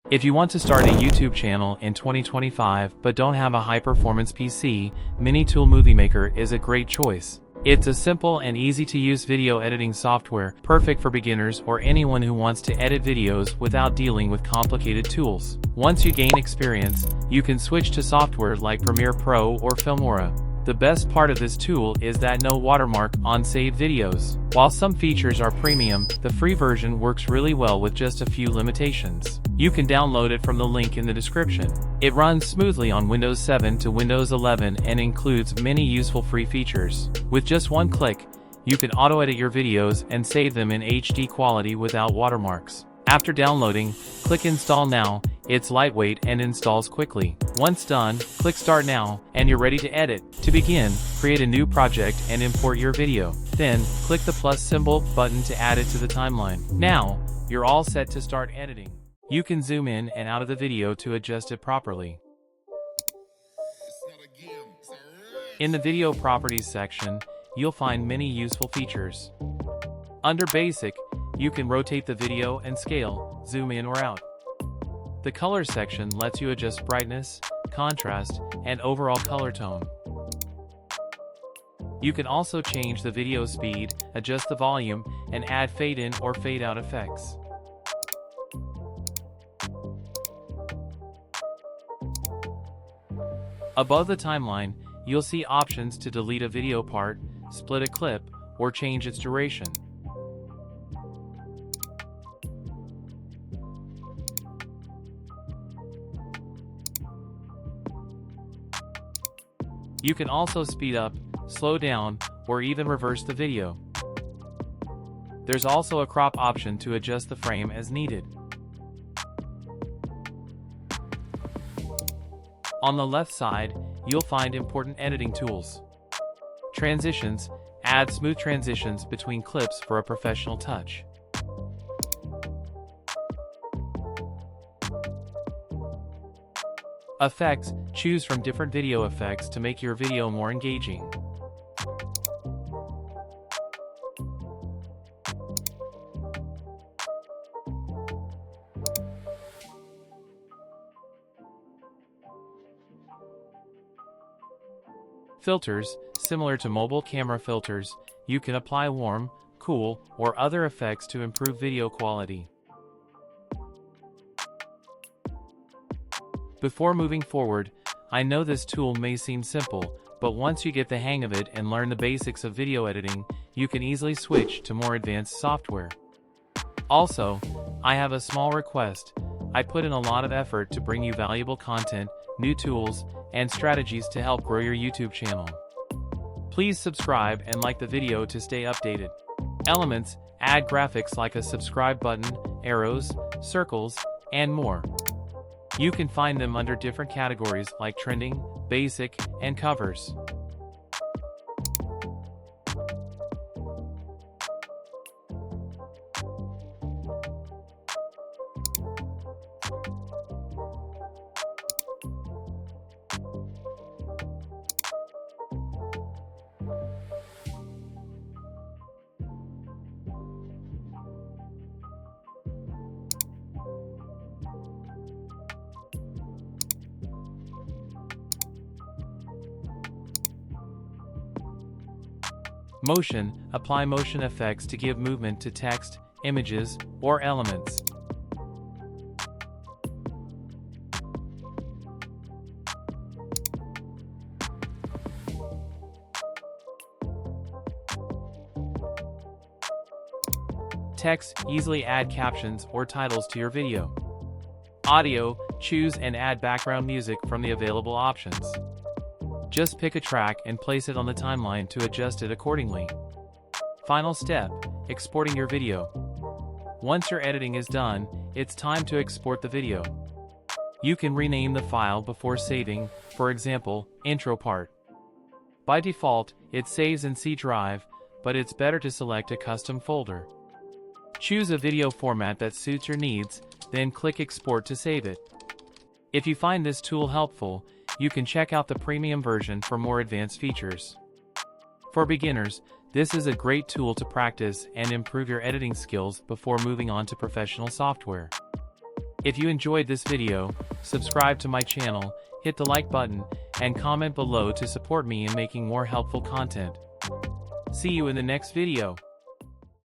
If you want to start a YouTube channel in 2025 but don't have a high-performance PC, Minitool Movie Maker is a great choice. It's a simple and easy-to-use video editing software, perfect for beginners or anyone who wants to edit videos without dealing with complicated tools. Once you gain experience, you can switch to software like Premiere Pro or Filmora. The best part of this tool is that no watermark on saved videos. While some features are premium, the free version works really well with just a few limitations. You can download it from the link in the description. It runs smoothly on Windows 7 to Windows 11 and includes many useful free features. With just one click, you can auto-edit your videos and save them in HD quality without watermarks. After downloading, click Install Now. It's lightweight and installs quickly. Once done, click Start Now, and you're ready to edit. To begin, create a new project and import your video. Then, click the plus symbol button to add it to the timeline. Now, you're all set to start editing. You can zoom in and out of the video to adjust it properly. In the Video Properties section, you'll find many useful features. Under Basic, you can rotate the video and scale, zoom in or out. The Color section lets you adjust brightness, contrast, and overall color tone. You can also change the video speed, adjust the volume, and add fade-in or fade-out effects. Above the timeline, you'll see options to delete a video part, split a clip, or change its duration. You can also speed up, slow down, or even reverse the video. There's also a crop option to adjust the frame as needed. On the left side, you'll find important editing tools. Transitions, add smooth transitions between clips for a professional touch. Effects, choose from different video effects to make your video more engaging. Filters, similar to mobile camera filters, you can apply warm, cool, or other effects to improve video quality. Before moving forward, I know this tool may seem simple, but once you get the hang of it and learn the basics of video editing, you can easily switch to more advanced software. Also, I have a small request. I put in a lot of effort to bring you valuable content, new tools, and strategies to help grow your YouTube channel. Please subscribe and like the video to stay updated. Elements, add graphics like a subscribe button, arrows, circles, and more. You can find them under different categories like trending, basic, and covers. Motion, apply motion effects to give movement to text, images, or elements. Text, easily add captions or titles to your video. Audio, choose and add background music from the available options. Just pick a track and place it on the timeline to adjust it accordingly. Final step, exporting your video. Once your editing is done, it's time to export the video. You can rename the file before saving, for example, intro part. By default, it saves in C drive, but it's better to select a custom folder. Choose a video format that suits your needs, then click Export to save it. If you find this tool helpful, you can check out the premium version for more advanced features. For beginners, this is a great tool to practice and improve your editing skills before moving on to professional software. If you enjoyed this video, subscribe to my channel, hit the like button, and comment below to support me in making more helpful content. See you in the next video.